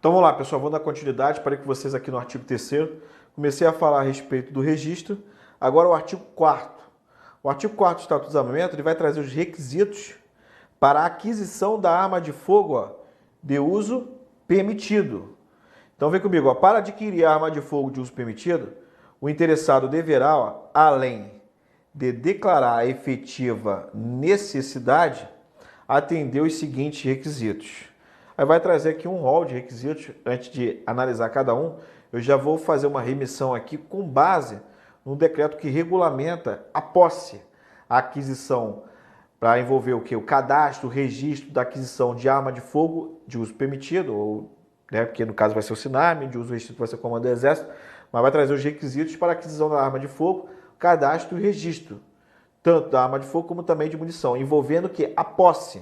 Então vamos lá, pessoal, vou dar continuidade, parei com vocês aqui no artigo 3º. Comecei a falar a respeito do registro, agora o artigo 4º. O artigo 4º do Estatuto do Desarmamento, ele vai trazer os requisitos para a aquisição da arma de fogo, ó, de uso permitido. Então vem comigo, ó, para adquirir a arma de fogo de uso permitido, o interessado deverá, ó, além de declarar a efetiva necessidade, atender os seguintes requisitos. Aí vai trazer aqui um rol de requisitos. Antes de analisar cada um, eu já vou fazer uma remissão aqui com base no decreto que regulamenta a posse, a aquisição, para envolver o quê? O cadastro, o registro da aquisição de arma de fogo de uso permitido, ou, né, porque no caso vai ser o SINARME, de uso restrito vai ser o Comando do Exército, mas vai trazer os requisitos para a aquisição da arma de fogo, cadastro e registro, tanto da arma de fogo como também de munição, envolvendo o quê? A posse.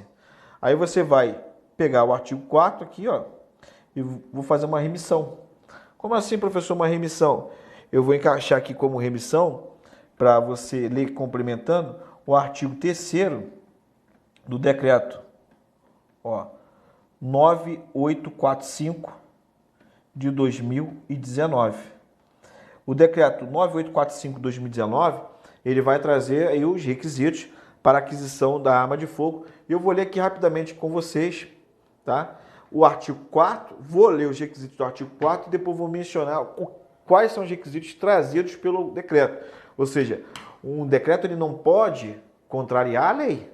Aí você vai pegar o artigo 4º aqui, ó, e vou fazer uma remissão. Como assim, professor, uma remissão? Eu vou encaixar aqui como remissão, para você ler complementando, o artigo 3º do decreto, ó, 9845 de 2019. O decreto 9845 de 2019, ele vai trazer aí os requisitos para a aquisição da arma de fogo. E eu vou ler aqui rapidamente com vocês, tá? O artigo 4º, vou ler os requisitos do artigo 4º e depois vou mencionar quais são os requisitos trazidos pelo decreto. Ou seja, um decreto ele não pode contrariar a lei,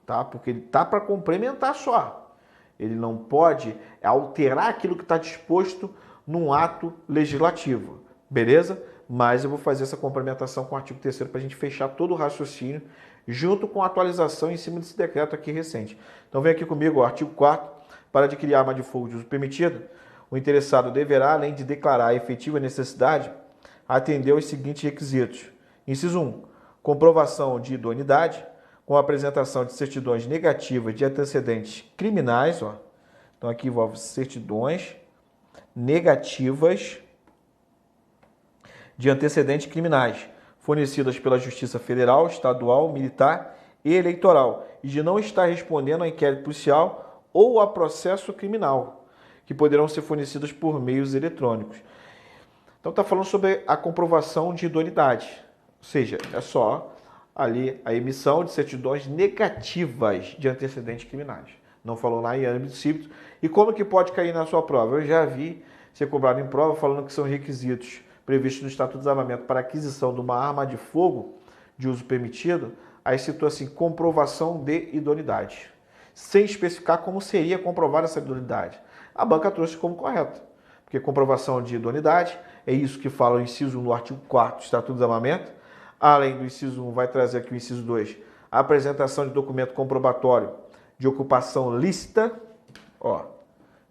tá? Porque ele está para complementar só. Ele não pode alterar aquilo que está disposto num ato legislativo, beleza? Mas eu vou fazer essa complementação com o artigo 3º para a gente fechar todo o raciocínio junto com a atualização em cima desse decreto aqui recente. Então vem aqui comigo o artigo 4º. Para adquirir arma de fogo de uso permitido, o interessado deverá, além de declarar a efetiva necessidade, atender aos seguintes requisitos. Inciso 1. Comprovação de idoneidade, com a apresentação de certidões negativas de antecedentes criminais. Ó. Então aqui envolve certidões negativas de antecedentes criminais, fornecidas pela Justiça Federal, Estadual, Militar e Eleitoral, e de não estar respondendo a inquérito policial ou a processo criminal, que poderão ser fornecidas por meios eletrônicos. Então está falando sobre a comprovação de idoneidade, ou seja, é só ali a emissão de certidões negativas de antecedentes criminais. Não falou lá em âmbito cívico. E como que pode cair na sua prova? Eu já vi ser cobrado em prova falando que são requisitos previstos no Estatuto do Desarmamento para aquisição de uma arma de fogo de uso permitido, aí citou assim, comprovação de idoneidade, sem especificar como seria comprovada essa idoneidade. A banca trouxe como correto, porque comprovação de idoneidade é isso que fala o inciso 1 no artigo 4º do Estatuto do Desarmamento. Além do inciso 1, vai trazer aqui o inciso 2, a apresentação de documento comprobatório de ocupação lícita, ó,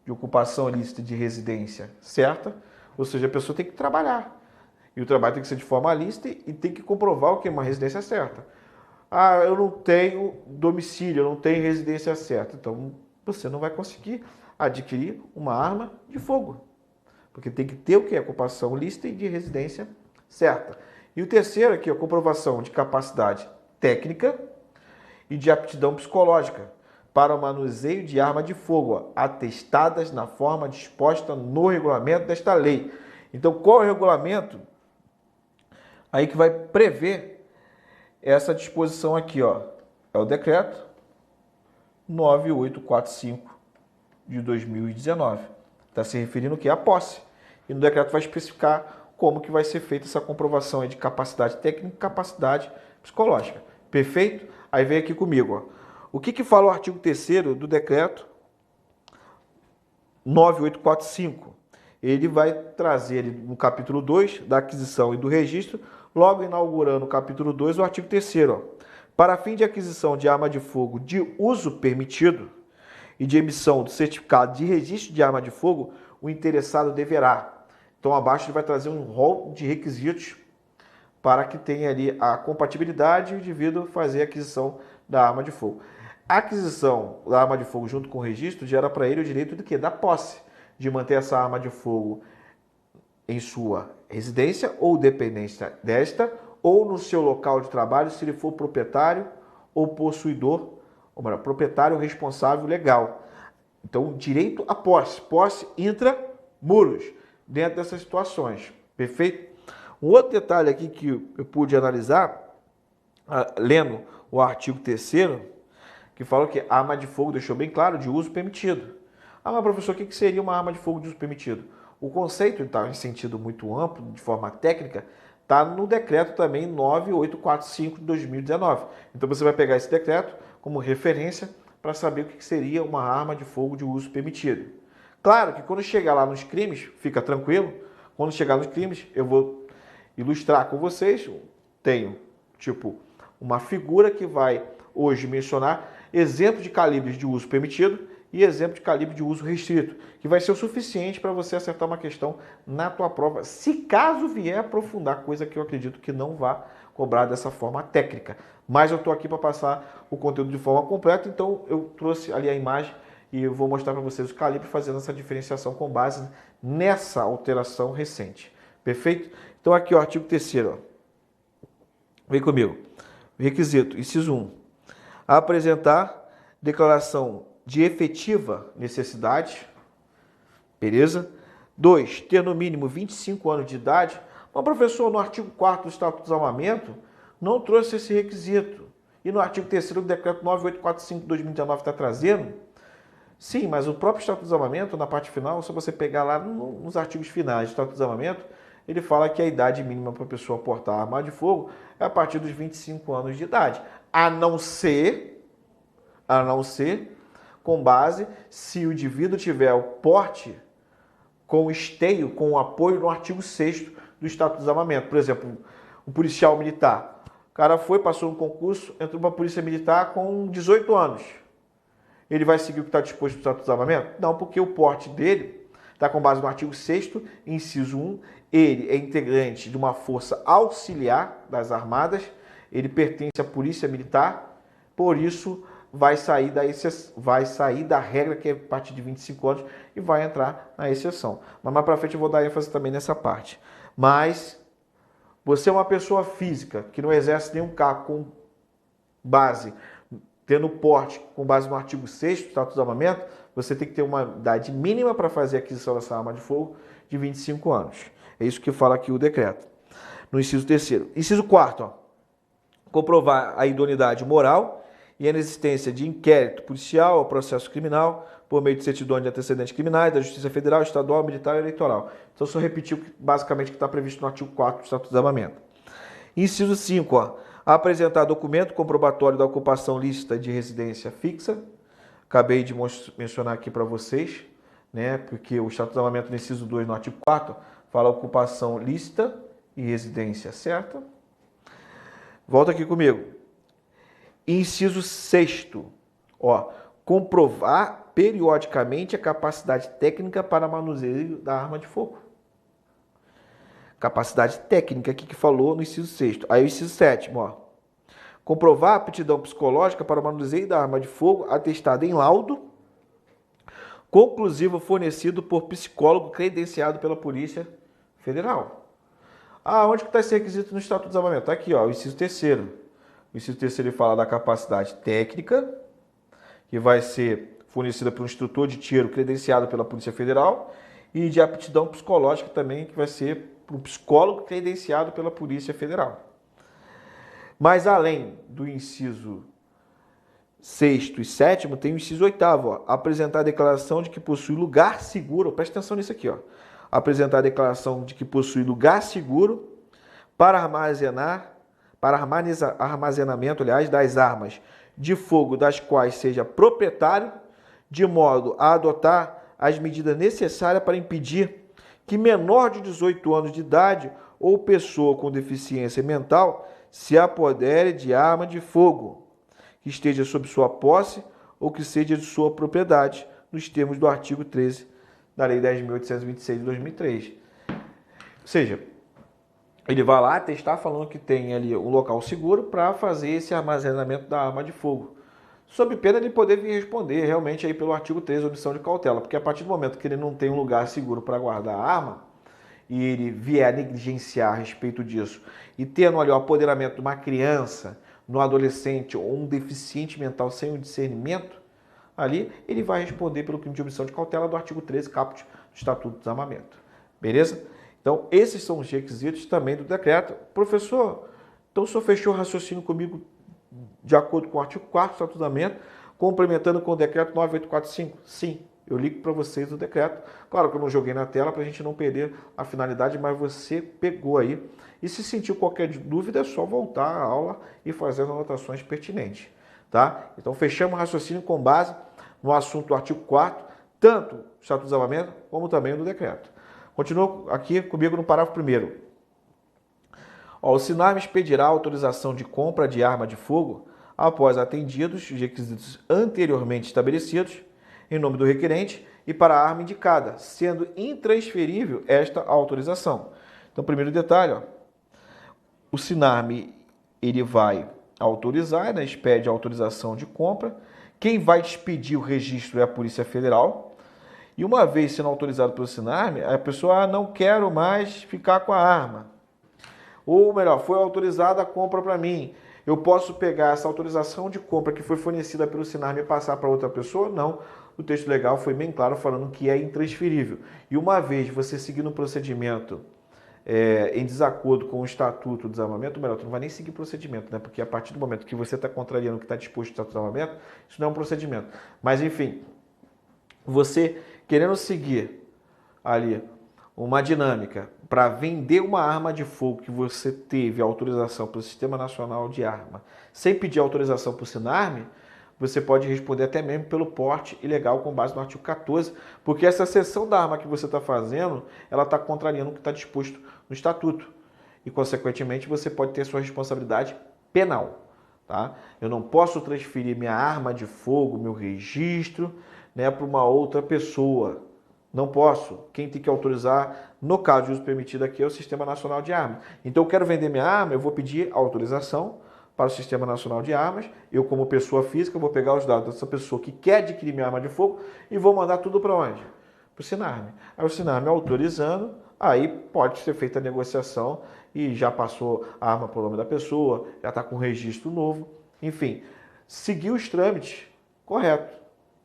de ocupação lícita de residência certa, ou seja, a pessoa tem que trabalhar. E o trabalho tem que ser de forma lícita e tem que comprovar o que é uma residência certa. Ah, eu não tenho domicílio, eu não tenho residência certa. Então, você não vai conseguir adquirir uma arma de fogo. Porque tem que ter o que? A ocupação lícita e de residência certa. E o terceiro aqui, a comprovação de capacidade técnica e de aptidão psicológica para o manuseio de arma de fogo, atestadas na forma disposta no regulamento desta lei. Então, qual é o regulamento aí que vai prever essa disposição aqui, ó? É o decreto 9845 de 2019. Está se referindo o que? A posse. E no decreto vai especificar como que vai ser feita essa comprovação aí de capacidade técnica e capacidade psicológica. Perfeito? Aí vem aqui comigo, ó. O que fala o artigo 3º do decreto 9845? Ele vai trazer no capítulo 2 da aquisição e do registro, logo inaugurando o capítulo 2, o artigo 3º. Para fim de aquisição de arma de fogo de uso permitido e de emissão do certificado de registro de arma de fogo, o interessado deverá. Então, abaixo ele vai trazer um rol de requisitos para que tenha ali a compatibilidade e o indivíduo fazer a aquisição da arma de fogo. A aquisição da arma de fogo junto com o registro gera para ele o direito do quê? Da posse, de manter essa arma de fogo em sua residência ou dependência desta, ou no seu local de trabalho, se ele for proprietário ou possuidor, ou melhor, proprietário responsável legal. Então, direito à posse. Posse intramuros, dentro dessas situações. Perfeito? Um outro detalhe aqui que eu pude analisar, lendo o artigo 3º, que fala que a arma de fogo deixou bem claro de uso permitido. Ah, mas professor, o que seria uma arma de fogo de uso permitido? O conceito está em sentido muito amplo, de forma técnica, está no decreto também 9845 de 2019. Então você vai pegar esse decreto como referência para saber o que seria uma arma de fogo de uso permitido. Claro que quando chegar lá nos crimes, fica tranquilo, quando chegar nos crimes, eu vou ilustrar com vocês, tenho tipo uma figura que vai hoje mencionar exemplo de calibres de uso permitido e exemplo de calibre de uso restrito, que vai ser o suficiente para você acertar uma questão na tua prova, se caso vier aprofundar, coisa que eu acredito que não vá cobrar dessa forma técnica. Mas eu estou aqui para passar o conteúdo de forma completa, então eu trouxe ali a imagem e eu vou mostrar para vocês o calibre fazendo essa diferenciação com base nessa alteração recente. Perfeito? Então aqui o artigo 3º. Vem comigo. Requisito, inciso 1. Apresentar declaração de efetiva necessidade. Beleza? 2. Ter no mínimo 25 anos de idade. Mas, professor, no artigo 4º do Estatuto do Desarmamento, não trouxe esse requisito. E no artigo 3º do Decreto 9845 de 2019 está trazendo? Sim, mas o próprio Estatuto do Desarmamento, na parte final, se você pegar lá nos artigos finais do Estatuto do Desarmamento, ele fala que a idade mínima para a pessoa portar arma de fogo é a partir dos 25 anos de idade. A não ser, com base se o indivíduo tiver o porte com esteio, com o apoio no artigo 6º do Estatuto do Desarmamento. Por exemplo, um policial militar. O cara foi, passou no concurso, entrou para a polícia militar com 18 anos. Ele vai seguir o que está disposto no Estatuto do Desarmamento? Não, porque o porte dele está com base no artigo 6º, inciso 1. Ele é integrante de uma força auxiliar das armadas, ele pertence à polícia militar, por isso vai sair da regra que é a partir de 25 anos e vai entrar na exceção. Mas mais para frente eu vou dar ênfase também nessa parte. Mas você é uma pessoa física que não exerce nenhum cargo com base, tendo porte com base no artigo 6º do Estatuto do Desarmamento, você tem que ter uma idade mínima para fazer a aquisição dessa arma de fogo de 25 anos. É isso que fala aqui o decreto. No inciso 3º. Inciso 4º. Comprovar a idoneidade moral e a inexistência de inquérito policial ou processo criminal por meio de certidões de antecedentes criminais da Justiça Federal, Estadual, Militar e Eleitoral. Então, só repetir basicamente o que está previsto no artigo 4º do Estatuto do Desarmamento. Inciso 5º. Apresentar documento comprobatório da ocupação lícita de residência fixa. Acabei de mencionar aqui para vocês, né, porque o Estatuto do Desarmamento, no inciso 2, no artigo 4º, fala ocupação lícita e residência certa. Volta aqui comigo. Inciso 6º. Comprovar periodicamente a capacidade técnica para manuseio da arma de fogo. Capacidade técnica aqui que falou no inciso 6º. Aí o inciso 7º. Comprovar a aptidão psicológica para o manuseio da arma de fogo atestada em laudo conclusivo fornecido por psicólogo credenciado pela Polícia Federal. Onde que está esse requisito no Estatuto do Desarmamento? Está aqui, o inciso 3º. O inciso 3º ele fala da capacidade técnica, que vai ser fornecida por um instrutor de tiro credenciado pela Polícia Federal, e de aptidão psicológica também, que vai ser por um psicólogo credenciado pela Polícia Federal. Mas além do inciso 6º e 7º, tem o inciso 8º, apresentar a declaração de que possui lugar seguro, presta atenção nisso aqui, apresentar a declaração de que possui lugar seguro para armazenamento, das armas de fogo das quais seja proprietário, de modo a adotar as medidas necessárias para impedir que menor de 18 anos de idade ou pessoa com deficiência mental se apodere de arma de fogo, que esteja sob sua posse ou que seja de sua propriedade, nos termos do artigo 13 da Lei 10.826 de 2003. Ou seja, ele vai lá atestar falando que tem ali um local seguro para fazer esse armazenamento da arma de fogo. Sob pena de poder vir responder realmente aí pelo artigo 13, omissão de cautela, porque a partir do momento que ele não tem um lugar seguro para guardar a arma, e ele vier a negligenciar a respeito disso, e tendo ali o apoderamento de uma criança, no adolescente ou um deficiente mental sem o discernimento, ali, ele vai responder pelo crime de omissão de cautela do artigo 13, caput do Estatuto do Desarmamento. Beleza? Então, esses são os requisitos também do decreto. Professor, então o senhor fechou o raciocínio comigo de acordo com o artigo 4º do Estatuto do Desarmamento, complementando com o decreto 9845? Sim, eu ligo para vocês o decreto. Claro que eu não joguei na tela para a gente não perder a finalidade, mas você pegou aí. E se sentiu qualquer dúvida, é só voltar à aula e fazer as anotações pertinentes. Tá? Então, fechamos o raciocínio com base no assunto do artigo 4º, tanto do Estatuto do Desarmamento, como também do decreto. Continua aqui comigo no parágrafo 1º. O SINARME expedirá autorização de compra de arma de fogo após atendidos os requisitos anteriormente estabelecidos em nome do requerente e para a arma indicada, sendo intransferível esta autorização. Então, primeiro detalhe, ó, o SINARME ele vai autorizar, né, expede a autorização de compra. Quem vai expedir o registro é a Polícia Federal. E uma vez sendo autorizado pelo SINARME, a pessoa não quer mais ficar com a arma. Ou melhor, foi autorizada a compra para mim. Eu posso pegar essa autorização de compra que foi fornecida pelo SINARME e passar para outra pessoa? Não. O texto legal foi bem claro falando que é intransferível. E uma vez você seguindo o procedimento em desacordo com o Estatuto do Desarmamento, melhor, tu não vai nem seguir o procedimento, né? Porque a partir do momento que você está contrariando o que está disposto no Estatuto do Desarmamento, isso não é um procedimento. Mas, enfim, você querendo seguir ali uma dinâmica para vender uma arma de fogo que você teve autorização pelo Sistema Nacional de Arma, sem pedir autorização para o SINARME, você pode responder até mesmo pelo porte ilegal com base no artigo 14, porque essa cessão da arma que você está fazendo, ela está contrariando o que está disposto no Estatuto. E, consequentemente, você pode ter sua responsabilidade penal. Tá? Eu não posso transferir minha arma de fogo, meu registro, né, para uma outra pessoa. Não posso. Quem tem que autorizar, no caso de uso permitido aqui, é o Sistema Nacional de Armas. Então, eu quero vender minha arma, eu vou pedir autorização para o Sistema Nacional de Armas. Eu, como pessoa física, vou pegar os dados dessa pessoa que quer adquirir minha arma de fogo e vou mandar tudo para onde? Para o SINARME. Aí o SINARME autorizando, aí pode ser feita a negociação e já passou a arma para o nome da pessoa, já está com registro novo. Enfim, seguir os trâmites, correto,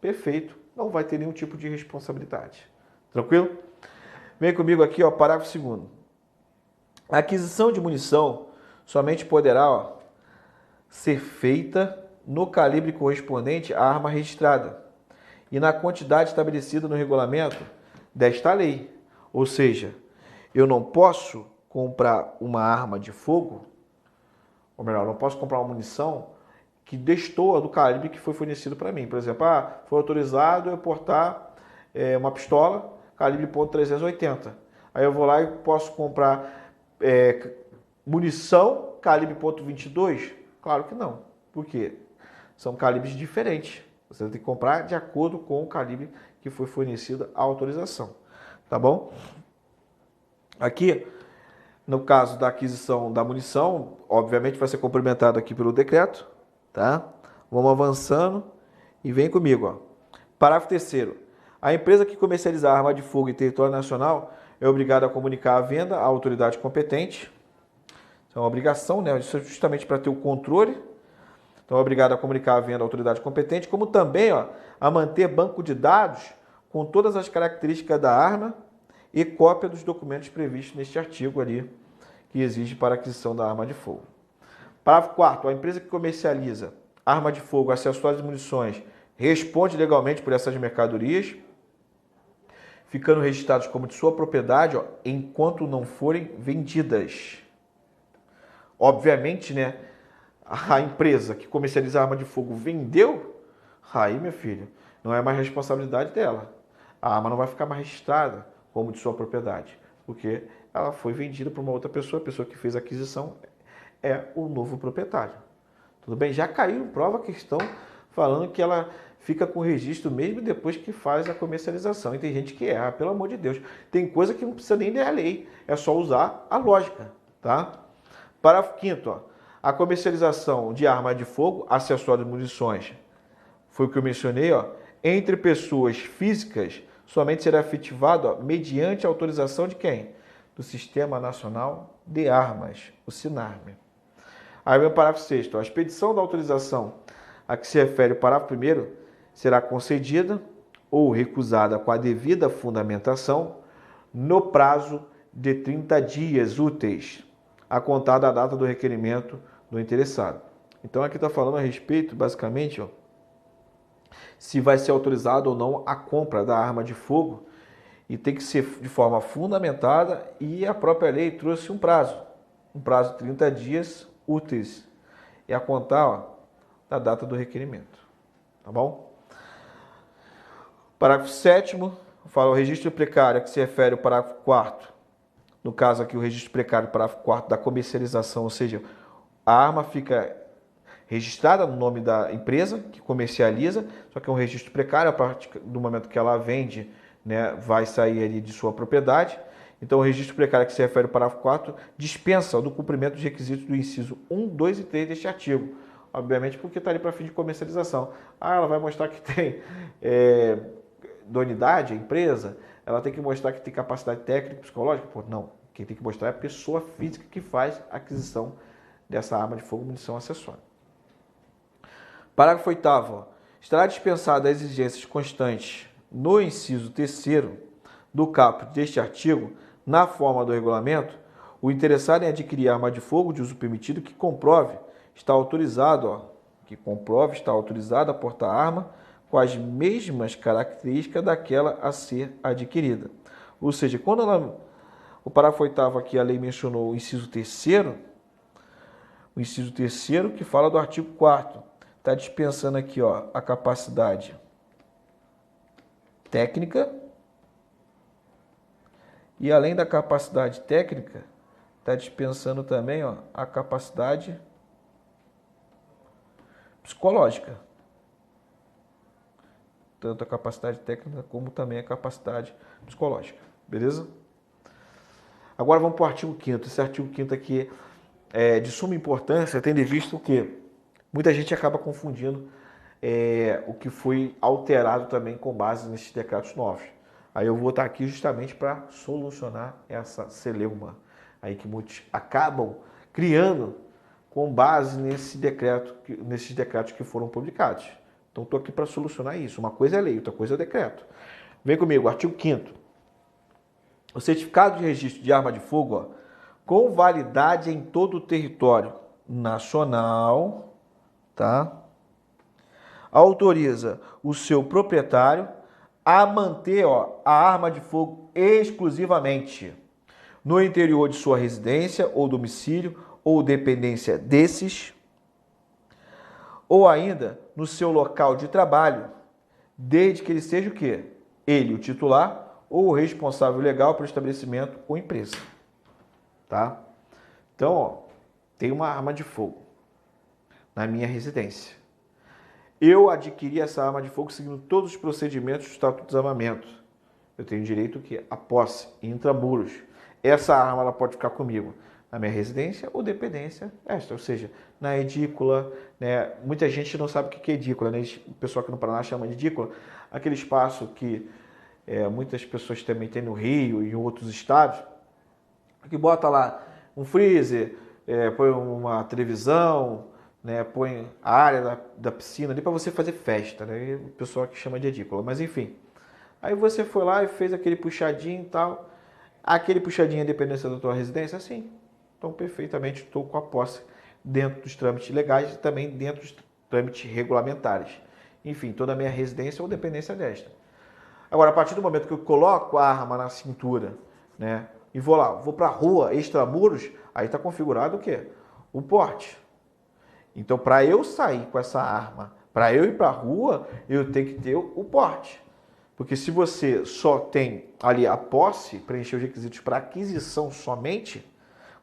perfeito, não vai ter nenhum tipo de responsabilidade. Tranquilo? Vem comigo aqui, ó, parágrafo 2º. A aquisição de munição somente poderá ser feita no calibre correspondente à arma registrada e na quantidade estabelecida no regulamento desta lei. Ou seja, eu não posso comprar uma arma de fogo, ou melhor, não posso comprar uma munição que destoa do calibre que foi fornecido para mim. Por exemplo, foi autorizado eu portar uma pistola calibre .380. Aí eu vou lá e posso comprar munição calibre .22? Claro que não. Por quê? São calibres diferentes. Você tem que comprar de acordo com o calibre que foi fornecida a autorização. Tá bom? Aqui, no caso da aquisição da munição, obviamente vai ser complementado aqui pelo decreto, tá? Vamos avançando e vem comigo, ó. Parágrafo 3º. A empresa que comercializar arma de fogo em território nacional é obrigada a comunicar a venda à autoridade competente. Isso é uma obrigação, né? Isso é justamente para ter o controle. Então, é obrigado a comunicar a venda à autoridade competente, como também, ó, a manter banco de dados com todas as características da arma e cópia dos documentos previstos neste artigo ali, que exige para a aquisição da arma de fogo. Parágrafo 4º. A empresa que comercializa arma de fogo, acessórios e munições responde legalmente por essas mercadorias, ficando registrados como de sua propriedade, ó, enquanto não forem vendidas. Obviamente, né, a empresa que comercializa arma de fogo vendeu, aí, meu filho, não é mais responsabilidade dela. A arma não vai ficar mais registrada como de sua propriedade, porque ela foi vendida para uma outra pessoa, a pessoa que fez a aquisição é o novo proprietário. Tudo bem? Já caiu em prova a questão falando que ela fica com registro mesmo depois que faz a comercialização. E tem gente que erra, pelo amor de Deus. Tem coisa que não precisa nem ler a lei, é só usar a lógica, tá? Parágrafo 5º, ó. A comercialização de arma de fogo, acessórios e munições, foi o que eu mencionei, ó, entre pessoas físicas, somente será efetivado, ó, mediante autorização de quem? Do Sistema Nacional de Armas, o SINARME. Aí vem o parágrafo 6º. A expedição da autorização a que se refere o parágrafo 1º será concedida ou recusada com a devida fundamentação no prazo de 30 dias úteis, a contar da data do requerimento do interessado. Então aqui está falando a respeito, basicamente, ó, se vai ser autorizado ou não a compra da arma de fogo, e tem que ser de forma fundamentada, e a própria lei trouxe um prazo de 30 dias úteis, e a contar, ó, da data do requerimento. Tá bom? Parágrafo 7º, fala o registro precário, que se refere ao parágrafo 4º, no caso aqui o registro precário, parágrafo 4º da comercialização, ou seja, a arma fica registrada no nome da empresa que comercializa, só que é um registro precário, a partir do momento que ela vende, né, vai sair ali de sua propriedade. Então o registro precário, que se refere ao parágrafo 4º, dispensa do cumprimento dos requisitos do inciso 1, 2 e 3 deste artigo. Obviamente porque está ali para fim de comercialização. Ela vai mostrar que tem idoneidade, a empresa, ela tem que mostrar que tem capacidade técnica e psicológica? Pô, não. Quem tem que mostrar é a pessoa física que faz a aquisição dessa arma de fogo, munição acessória. Parágrafo 8º. Estará dispensada as exigências constantes no inciso 3º do caput deste artigo, na forma do regulamento, o interessado em adquirir arma de fogo de uso permitido que comprove está autorizado a portar arma com as mesmas características daquela a ser adquirida. Ou seja, quando o parágrafo 8º aqui, a lei mencionou o inciso 3º, que fala do artigo 4º, está dispensando aqui, ó, a capacidade técnica, e além da capacidade técnica, está dispensando também, ó, a capacidade psicológica. Tanto a capacidade técnica como também a capacidade psicológica. Beleza? Agora vamos para o artigo 5º. Esse artigo 5º aqui é de suma importância, tendo visto que muita gente acaba confundindo o que foi alterado também com base nesses decretos novos. Aí eu vou estar aqui justamente para solucionar essa celeuma aí que muitos acabam criando com base nesses decretos que foram publicados. Então estou aqui para solucionar isso. Uma coisa é lei, outra coisa é decreto. Vem comigo, artigo 5º. O certificado de registro de arma de fogo, ó, com validade em todo o território nacional, tá? Autoriza o seu proprietário a manter, ó, a arma de fogo exclusivamente no interior de sua residência ou domicílio ou dependência desses, ou ainda no seu local de trabalho, desde que ele seja o quê? Ele, o titular ou o responsável legal pelo estabelecimento ou empresa. Tá? Então, ó, tem uma arma de fogo na minha residência. Eu adquiri essa arma de fogo seguindo todos os procedimentos do Estatuto do Desarmamento. Eu tenho direito que a posse intramuros. Essa arma ela pode ficar comigo na minha residência ou dependência extra, ou seja, na edícula, né? Muita gente não sabe o que é edícula, né? O pessoal aqui no Paraná chama de edícula, aquele espaço que muitas pessoas também têm no Rio e em outros estados, que bota lá um freezer, põe uma televisão, né, põe a área da piscina ali para você fazer festa, né? E o pessoal que chama de edícula, mas enfim. Aí você foi lá e fez aquele puxadinho e tal. Aquele puxadinho é dependência da tua residência? Sim. Então, perfeitamente, estou com a posse dentro dos trâmites legais e também dentro dos trâmites regulamentares. Enfim, toda a minha residência ou dependência desta. Agora, a partir do momento que eu coloco a arma na cintura, né, e vou para a rua, extramuros, aí está configurado o quê? O porte. Então, para eu sair com essa arma, para eu ir para a rua, eu tenho que ter o porte. Porque se você só tem ali a posse, preencher os requisitos para aquisição somente,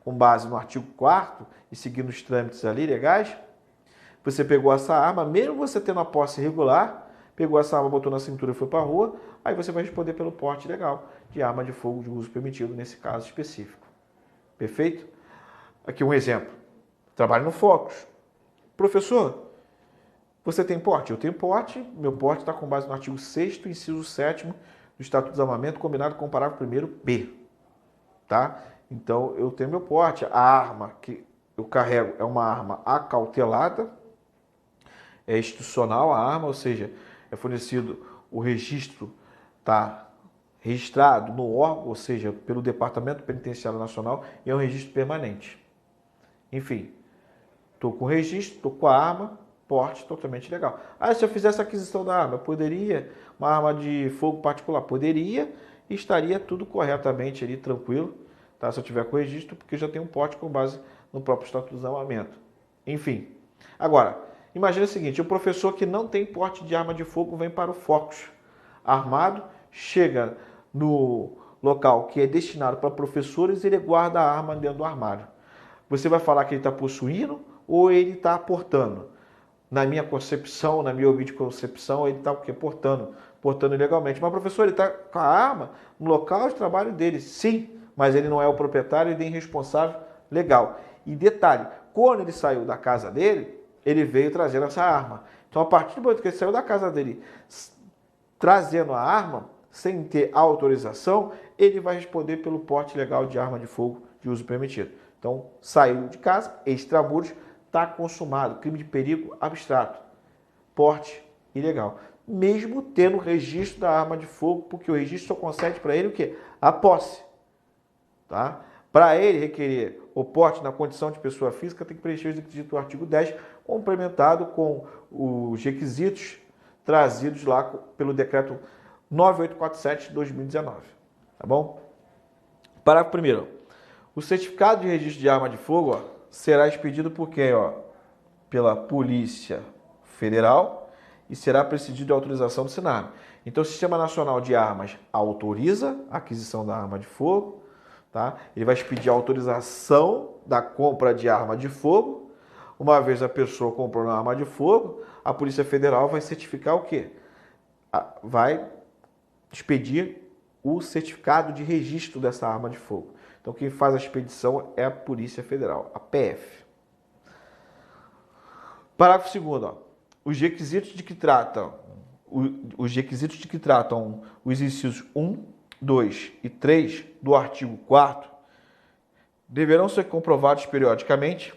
com base no artigo 4º e seguindo os trâmites ali legais, você pegou essa arma, mesmo você tendo a posse regular, pegou essa arma, botou na cintura e foi para a rua, aí você vai responder pelo porte legal de arma de fogo de uso permitido nesse caso específico. Perfeito? Aqui um exemplo. Trabalho no Focus. Professor, você tem porte? Eu tenho porte. Meu porte está com base no artigo 6º, inciso 7º do Estatuto do Desarmamento, combinado com o parágrafo 1º-B. Tá? Então, eu tenho meu porte. A arma que eu carrego é uma arma acautelada, é institucional a arma, ou seja, é fornecido o registro, tá registrado no órgão, ou seja, pelo Departamento Penitenciário Nacional, e é um registro permanente. Enfim, estou com o registro, estou com a arma, porte totalmente legal. Ah, se eu fizesse a aquisição da arma, eu poderia, uma arma de fogo particular, poderia, e estaria tudo corretamente ali, tranquilo, tá? Se eu tiver com o registro, porque eu já tenho um porte com base no próprio Estatuto do Desarmamento. Enfim, agora, imagine o seguinte, o professor que não tem porte de arma de fogo vem para o Focus armado, chega no local que é destinado para professores e ele guarda a arma dentro do armário. Você vai falar que ele está possuindo ou ele está portando? Na minha concepção, na minha humilde concepção, ele está o quê? Portando ilegalmente. Mas, professor, ele está com a arma no local de trabalho dele. Sim, mas ele não é o proprietário e nem responsável legal. E detalhe, quando ele saiu da casa dele, ele veio trazendo essa arma. Então, a partir do momento que ele saiu da casa dele trazendo a arma, sem ter autorização, ele vai responder pelo porte legal de arma de fogo de uso permitido. Então, saiu de casa, extramuros, está consumado, crime de perigo abstrato, porte ilegal. Mesmo tendo o registro da arma de fogo, porque o registro só concede para ele o quê? A posse. Tá? Para ele requerer o porte na condição de pessoa física, tem que preencher os requisitos do artigo 10, complementado com os requisitos trazidos lá pelo decreto 9847 de 2019. Tá bom? Parágrafo 1º. O certificado de registro de arma de fogo, ó, será expedido por quem? Ó? Pela Polícia Federal e será precedido de autorização do SINARM. Então, o Sistema Nacional de Armas autoriza a aquisição da arma de fogo, tá? Ele vai expedir a autorização da compra de arma de fogo. Uma vez a pessoa comprou uma arma de fogo, a Polícia Federal vai certificar o quê? Vai expedir o certificado de registro dessa arma de fogo. Então, quem faz a expedição é a Polícia Federal, a PF. Parágrafo 2º. Ó. Os requisitos de que tratam os incisos 1, 2 e 3 do artigo 4º deverão ser comprovados periodicamente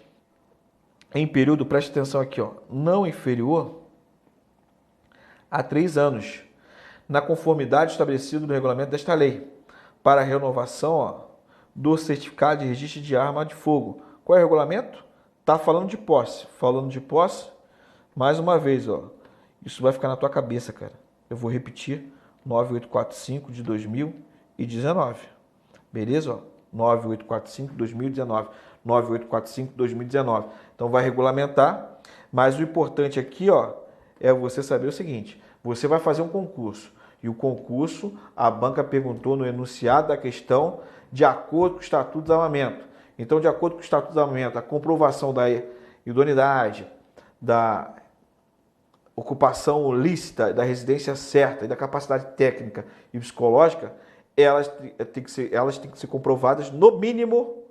em período, preste atenção aqui, ó, não inferior a 3 anos, na conformidade estabelecida no regulamento desta lei, para a renovação, ó, do certificado de registro de arma de fogo. Qual é o regulamento? Está falando de posse. Falando de posse, mais uma vez, ó, isso vai ficar na tua cabeça, cara. Eu vou repetir, 9845 de 2019. Beleza? Ó? 9845 de 2019. 9845 de 2019. Então vai regulamentar, mas o importante aqui, ó, é você saber o seguinte, você vai fazer um concurso, e o concurso, a banca perguntou no enunciado da questão, de acordo com o Estatuto do Desarmamento. Então, de acordo com o Estatuto do Desarmamento, a comprovação da idoneidade, da ocupação lícita, da residência certa e da capacidade técnica e psicológica, elas têm que ser comprovadas no mínimo,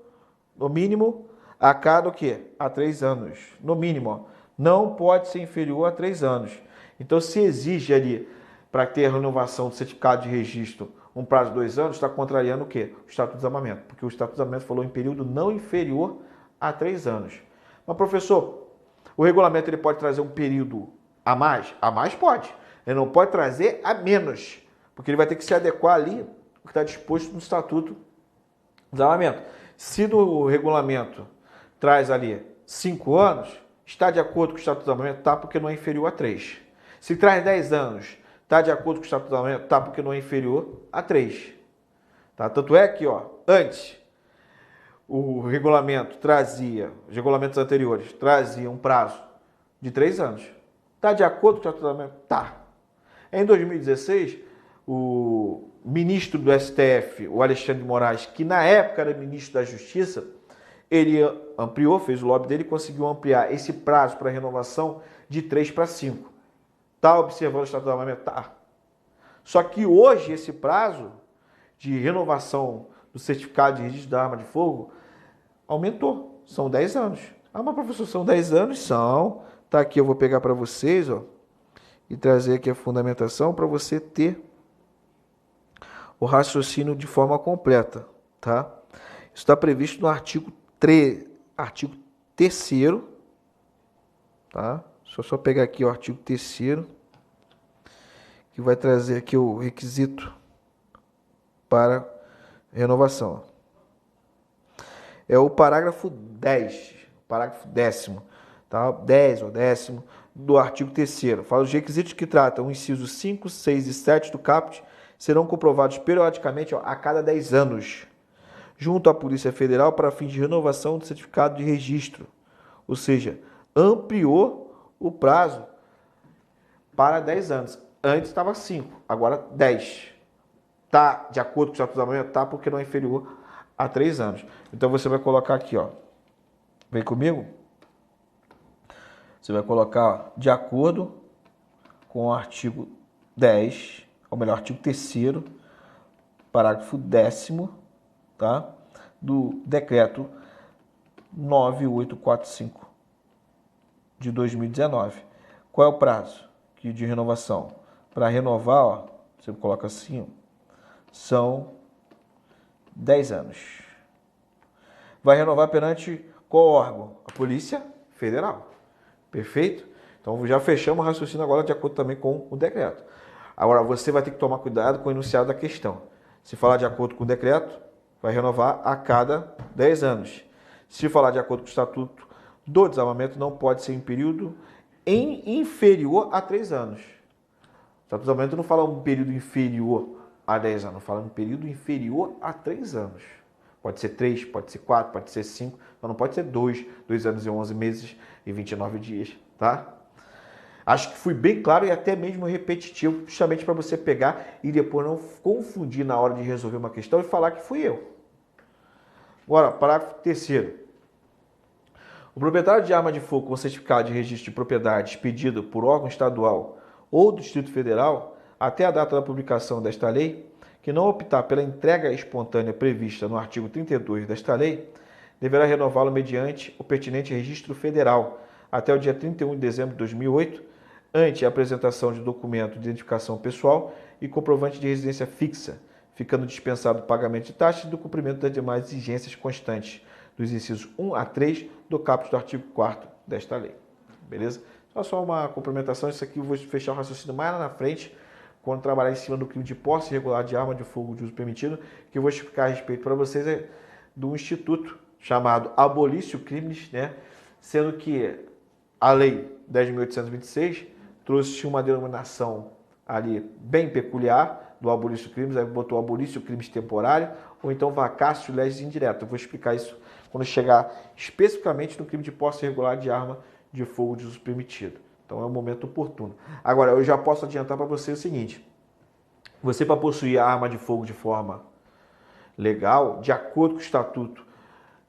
a cada o quê? A 3 anos. No mínimo, ó. Não pode ser inferior a 3 anos. Então, se exige ali, para ter a renovação do certificado de registro, um prazo de 2 anos, está contrariando o quê? O Estatuto do Desarmamento. Porque o Estatuto do Desarmamento falou em período não inferior a 3 anos. Mas, professor, o regulamento ele pode trazer um período a mais? A mais pode. Ele não pode trazer a menos. Porque ele vai ter que se adequar ali ao que está disposto no Estatuto do Desarmamento. Se no regulamento traz ali 5 anos, está de acordo com o Estatuto do Desarmamento? Está, porque não é inferior a 3. Se traz 10 anos, está de acordo com o Estatuto do Desarmamento? Está, porque não é inferior a 3. Tá? Tanto é que, ó, antes, o regulamento trazia, os regulamentos anteriores traziam um prazo de 3 anos. Está de acordo com o Estatuto do Desarmamento? Tá. Em 2016, o ministro do STF, o Alexandre de Moraes, que na época era ministro da Justiça, ele ampliou, fez o lobby dele e conseguiu ampliar esse prazo para renovação de 3 para 5. Está observando o Estatuto do Desarmamento? Tá. Só que hoje esse prazo de renovação do certificado de registro da arma de fogo aumentou. São 10 anos. Ah, mas professor, são 10 anos? São. Tá aqui, eu vou pegar para vocês, ó, e trazer aqui a fundamentação para você ter o raciocínio de forma completa, tá? Isso está previsto no artigo 3º, tá? Deixa eu só pegar aqui o artigo 3º, que vai trazer aqui o requisito para renovação. É o parágrafo 10, parágrafo 10º, tá? 10 ou 10º do artigo 3º. Fala os requisitos que tratam o inciso 5, 6 e 7 do caput serão comprovados periodicamente a cada 10 anos, junto à Polícia Federal para fins de renovação do certificado de registro. Ou seja, ampliou o prazo para 10 anos. Antes estava 5, agora 10. Tá de acordo com o Estatuto da Mulher? Tá, porque não é inferior a 3 anos. Então você vai colocar aqui, ó. Vem comigo? Você vai colocar, ó, de acordo com o artigo 10, ou melhor, artigo 3º, parágrafo 10º, tá? Do decreto 9845 de 2019. Qual é o prazo de renovação? Para renovar, ó, você coloca assim, ó, são 10 anos. Vai renovar perante qual órgão? A Polícia Federal. Perfeito? Então já fechamos o raciocínio agora de acordo também com o decreto. Agora você vai ter que tomar cuidado com o enunciado da questão. Se falar de acordo com o decreto, vai renovar a cada 10 anos. Se falar de acordo com o Estatuto do Desarmamento, não pode ser em período inferior a 3 anos. O Estatuto do Desarmamento não fala um período inferior a 10 anos, fala um período inferior a 3 anos. Pode ser 3, pode ser 4, pode ser 5, mas não pode ser 2 anos e 11 meses e 29 dias, tá? Acho que fui bem claro e até mesmo repetitivo, justamente para você pegar e depois não confundir na hora de resolver uma questão e falar que fui eu. Agora, parágrafo 3º. O proprietário de arma de fogo com certificado de registro de propriedade expedido por órgão estadual ou do Distrito Federal até a data da publicação desta lei, que não optar pela entrega espontânea prevista no artigo 32 desta lei, deverá renová-lo mediante o pertinente registro federal até o dia 31 de dezembro de 2008, ante a apresentação de documento de identificação pessoal e comprovante de residência fixa, ficando dispensado o pagamento de taxas e do cumprimento das demais exigências constantes dos incisos 1 a 3 do caput do artigo 4º desta lei. Beleza? Só uma complementação, isso aqui eu vou fechar o raciocínio mais lá na frente, quando trabalhar em cima do crime de posse irregular de arma de fogo de uso permitido, que eu vou explicar a respeito para vocês de um instituto chamado Abolício Crimes, né? Sendo que a lei 10.826 trouxe uma denominação ali bem peculiar do abolício crimes, aí botou abolício crimes temporário, ou então vacácio legis indireto. Eu vou explicar isso quando chegar especificamente no crime de posse irregular de arma de fogo de uso permitido. Então é um momento oportuno. Agora, eu já posso adiantar para você o seguinte: você, para possuir a arma de fogo de forma legal, de acordo com o estatuto,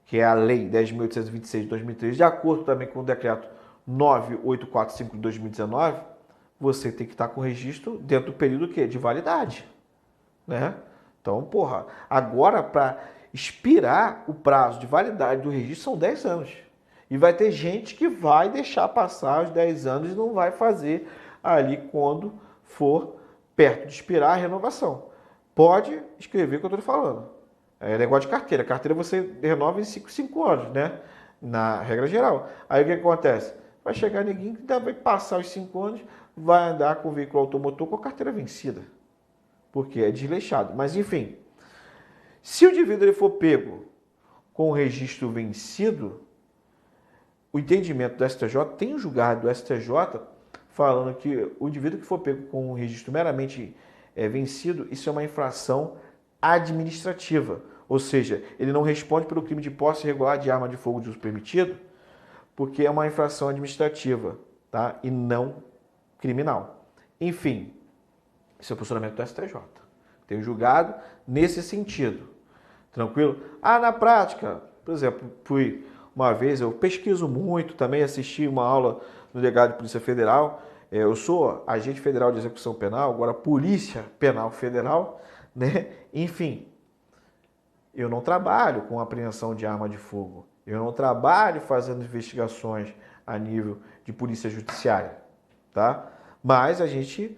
que é a lei 10.826 de 2013, de acordo também com o decreto 9845 de 2019, você tem que estar com o registro dentro do período de validade, né? Então, porra, agora para expirar o prazo de validade do registro são 10 anos. E vai ter gente que vai deixar passar os 10 anos e não vai fazer ali quando for perto de expirar a renovação. Pode escrever o que eu estou falando. É negócio de carteira. Carteira você renova em 5 anos, né? Na regra geral. Aí o que acontece? Vai chegar ninguém que vai passar os 5 anos, vai andar com o veículo automotor com a carteira vencida. Porque é desleixado. Mas enfim, se o indivíduo ele for pego com o registro vencido, o entendimento do STJ, tem um julgado do STJ falando que o indivíduo que for pego com o registro meramente vencido, isso é uma infração administrativa. Ou seja, ele não responde pelo crime de posse irregular de arma de fogo de uso permitido, porque é uma infração administrativa, tá? E não criminal. Enfim, esse é o posicionamento do STJ. Tem um julgado nesse sentido. Tranquilo? Na prática, por exemplo, fui uma vez, eu pesquiso muito, também assisti uma aula no delegado de Polícia Federal. Eu sou agente federal de execução penal, agora Polícia Penal Federal, né? Enfim, eu não trabalho com apreensão de arma de fogo. Eu não trabalho fazendo investigações a nível de polícia judiciária, tá? Mas a gente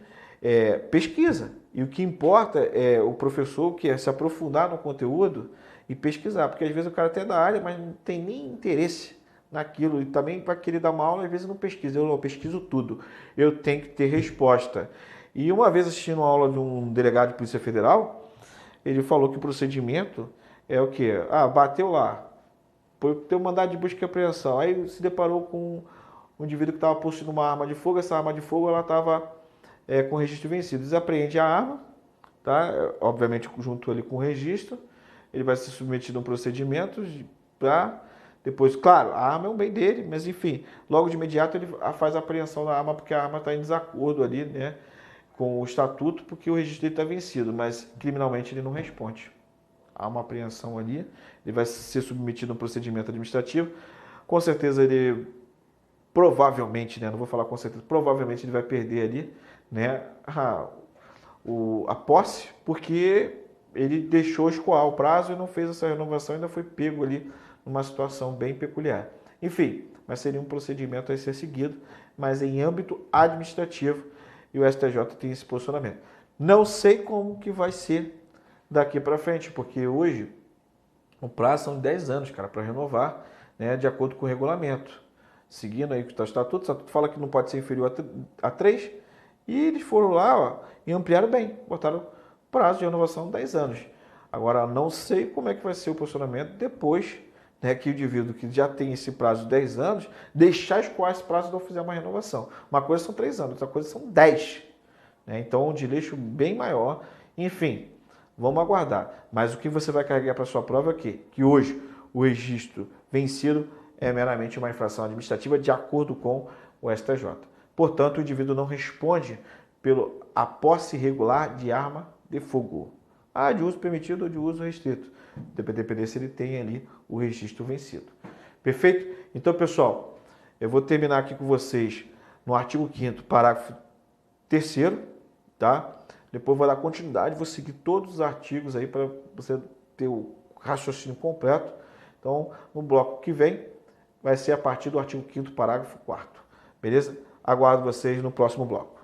pesquisa. E o que importa é o professor que se aprofundar no conteúdo e pesquisar. Porque às vezes o cara até é da área, mas não tem nem interesse naquilo. E também para querer dar uma aula, às vezes não pesquisa. Eu não pesquiso tudo. Eu tenho que ter resposta. E uma vez assistindo uma aula de um delegado de Polícia Federal, ele falou que o procedimento é o quê? Ah, bateu lá, tem um mandado de busca e apreensão. Aí se deparou com um indivíduo que estava possuindo uma arma de fogo, essa arma de fogo ela estava com registro vencido. Desapreende a arma, tá? Obviamente junto ali com o registro, ele vai ser submetido a um procedimento para depois, claro, a arma é um bem dele, mas enfim, logo de imediato ele faz a apreensão da arma porque a arma está em desacordo ali, né, com o estatuto, porque o registro dele está vencido, mas criminalmente ele não responde. Há uma apreensão ali, ele vai ser submetido a um procedimento administrativo, com certeza ele provavelmente, né, não vou falar com certeza, provavelmente ele vai perder ali, né, a posse, porque ele deixou escoar o prazo e não fez essa renovação, ainda foi pego ali numa situação bem peculiar. Enfim, mas seria um procedimento a ser seguido, mas em âmbito administrativo, e o STJ tem esse posicionamento. Não sei como que vai ser daqui para frente, porque hoje o prazo são 10 anos, cara, para renovar, né, de acordo com o regulamento. Seguindo aí o estatuto, o estatuto fala que não pode ser inferior a 3, e eles foram lá, ó, e ampliaram bem, botaram prazo de renovação 10 anos. Agora, não sei como é que vai ser o posicionamento depois, né, que o indivíduo que já tem esse prazo de 10 anos, deixar escoar esse prazo e não fizer uma renovação. Uma coisa são 3 anos, outra coisa são 10. Né? Então, um desleixo bem maior. Enfim, vamos aguardar. Mas o que você vai carregar para a sua prova é que hoje o registro vencido é meramente uma infração administrativa de acordo com o STJ. Portanto, o indivíduo não responde pela posse irregular de arma de fogo. De uso permitido ou de uso restrito. Depender se ele tem ali o registro vencido. Perfeito? Então, pessoal, eu vou terminar aqui com vocês no artigo 5º, parágrafo 3º, tá? Depois vou dar continuidade, vou seguir todos os artigos aí para você ter o raciocínio completo. Então, no bloco que vem, vai ser a partir do artigo 5º, parágrafo 4º. Beleza? Aguardo vocês no próximo bloco.